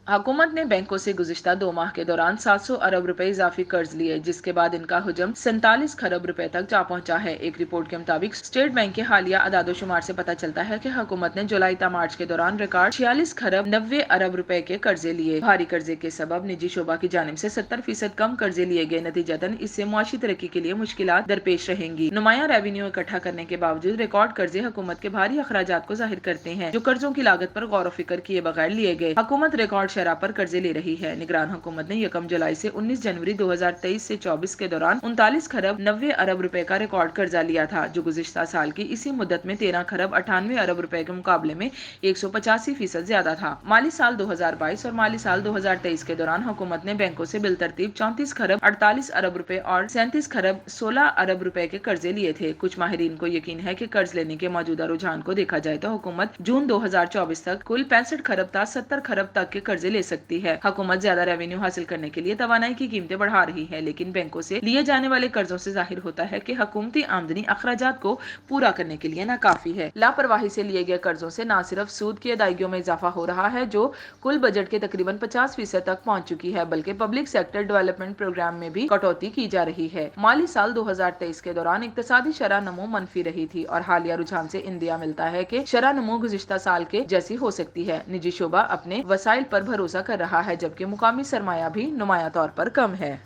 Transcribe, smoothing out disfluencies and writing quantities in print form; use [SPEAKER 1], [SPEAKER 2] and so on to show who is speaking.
[SPEAKER 1] हुकूमत ने बैंकों से गुज़िश्ता 2 माह के दौरान 700 अरब रुपए इजाफी कर्ज लिए, जिसके बाद इनका हुजम 47 खरब रुपए तक जा पहुंचा है। एक रिपोर्ट के मुताबिक स्टेट बैंक के हालिया अदादोशुमार से पता चलता है कि हुकूमत ने जुलाई ता मार्च के दौरान रिकॉर्ड 46 खरब 90 अरब रुपए के कर्जे लिए। भारी कर्जे के सबब निजी शोबा की जानिब से 70% कम कर्जे लिए गए। नतीजतन इससे मुआशी तरक्की के लिए मुश्किलात दरपेश रहेंगी। नुमाया रेवेन्यू इकट्ठा करने के बावजूद रिकॉर्ड कर्जे हुकूमत के भारी अखराजात को जाहिर करते हैं, जो कर्जों की लागत पर गौर फिक्र किए बगैर लिए गए। हुकूमत रिकॉर्ड शरह पर कर्जे ले रही है। निगरान हुकूमत ने 1 जुलाई से 19 जनवरी 2023 से 24 के दौरान 39 खरब 90 अरब रुपए का रिकॉर्ड कर्जा लिया था, जो गुज़िश्ता साल की इसी मुद्दत में 13 खरब 98 अरब रुपए के मुकाबले में 185% ज्यादा था। माली साल 2022 और माली साल 2023 के दौरान हुकूमत ने बैंकों से बिलतरतीब 34 खरब 48 अरब रुपए और 37 खरब 16 अरब रुपए के कर्जे लिए थे। कुछ माहिरीन को यकीन है कि कर्ज लेने के मौजूदा रुझान को देखा जाए तो हुकूमत जून 2024 तक कुल 65 खरब था 70 खरब तक के कर्जे ले सकती है। हुकूमत ज्यादा रेवेन्यू हासिल करने के लिए तवानाई की कीमतें बढ़ा रही है, लेकिन बैंकों से लिए जाने वाले कर्जों से जाहिर होता है कि हुकूमती आमदनी अखराजात को पूरा करने के लिए नाकाफी है। लापरवाही से लिए गए कर्जों से न सिर्फ सूद की अदायगियों में इजाफा हो रहा है, जो कुल बजट के तकरीबन 50% तक पहुंच चुकी है, बल्कि पब्लिक सेक्टर डेवलपमेंट प्रोग्राम में भी कटौती की जा रही है। माली साल 2023 के दौरान इक्तिसादी शरह नमो मनफी रही थी और हालिया रुझान से इंदिया मिलता है कि शरह नमो गुज़िश्ता साल के जैसी हो सकती है। निजी शोबा अपने वसाइल पर भरोसा कर रहा है, जबकि मुकामी सरमाया भी नुमाया तौर पर कम है।